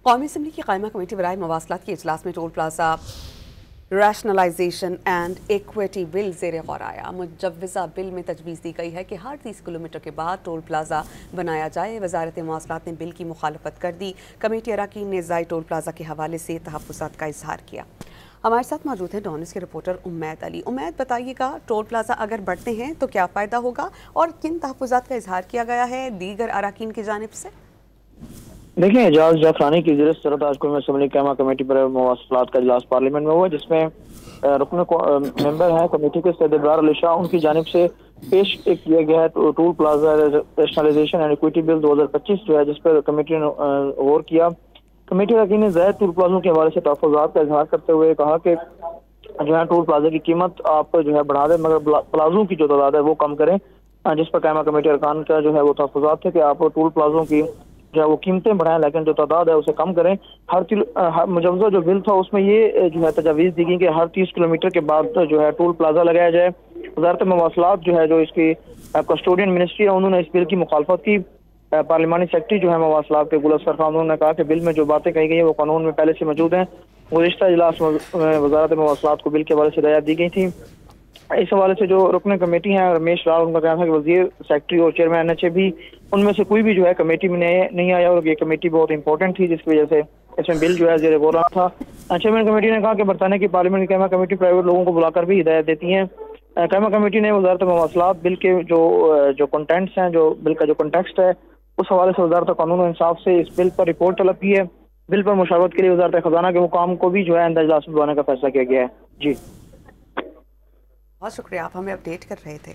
कौमी असम्बली की कायमा कमेटी बराए मवासलात के इजलास में toll plaza rationalisation and equity bill ज़ेर गौर आया। मुजव्वज़ा बिल में तजवीज़ दी गई है कि हर 30 किलोमीटर के बाद टोल प्लाजा बनाया जाए। वज़ारत मवासलात ने बिल की मुखालफत कर दी। कमेटी अरकान ने ज़ायद टोल प्लाजा के हवाले से तहफ़्फ़ुज़ात का इजहार किया। हमारे साथ मौजूद हैं डॉनिस के रिपोर्टर उम्मैद अली। उम्मैद, बताइएगा, टोल प्लाजा अगर बढ़ते हैं तो क्या फ़ायदा होगा और किन तहफ़्फ़ुज़ात का इजहार किया गया है दीगर अरकान की जानिब से? देखिए, एजाज जाफरानी की ज़रिए सदर आज कौमी असम्बली कायमा कमेटी पर मवासलात का इजलास पार्लियामेंट में हुआ, जिसमें रुकन मेंबर हैं कमेटी के सैयद इब्रार अली शाह, उनकी जानिब से पेश किया गया है toll plaza rationalisation and equity bill 2025 जो है, जिस पर कमेटी ने गौर किया। कमेटी अरकान ने ज़ायद टोल प्लाजों के हवाले से तहफ़्फ़ुज़ात का इजहार करते हुए कहा कि जो है टोल प्लाजा की कीमत आप जो है बढ़ा दें, मगर प्लाजों की जो तादाद है वो कम करें। जिस पर कायमा कमेटी अरकान का जो है वो तहफ़्फ़ुज़ात थे कि आप टोल प्लाजों की जो है वो कीमतें बढ़ाएं, लेकिन जो तादाद है उसे कम करें। मुजव्वज़ा जो बिल था उसमें ये जो है तजावीज़ दी गई कि हर 30 किलोमीटर के बाद जो है टोल प्लाजा लगाया जाए। वज़ारत मवासलात जो है, जो इसकी कस्टोडियन मिनिस्ट्री है, उन्होंने इस बिल की मुखालफत की। पार्लिमानी सेक्रेटरी जो है मवासलात के गुल अख्तर खान, उन्होंने कहा कि बिल में जो बातें कही गई हैं वो कानून में पहले से मौजूद हैं। गुज़िश्ता इजलास में वज़ारत मवासलात को बिल के हवाले से हिदायत दी गई थी। इस हवाले से जो रुकन कमेटी हैं रमेश राव, उनका कहना था कि वजीर, सेक्रेटरी और चेयरमैन एनएचए भी, उनमें से कोई भी जो है कमेटी में नहीं आया और ये कमेटी बहुत इंपॉर्टेंट थी, जिसकी वजह से इसमें बिल जो है ज़ेर गौर रहा था। चेयरमैन कमेटी ने कहा कि बरतानिया की पार्लियामेंट की कायमा कमेटी प्राइवेट लोगों को बुलाकर भी हिदायत देती है। कायमा कमेटी ने वज़ारत मवासलात बिल के जो कंटेंट्स हैं, जो बिल का जो कंटेक्स्ट है, उस हवाले से वज़ारत कानून और इंसाफ से इस बिल पर रिपोर्ट तलब की है। बिल पर मुशावरत के लिए वज़ारत खजाना के हुकाम को भी जो है आइंदा इजलास में बुलाने का फैसला किया गया है। जी, बहुत शुक्रिया, आप हमें अपडेट कर रहे थे।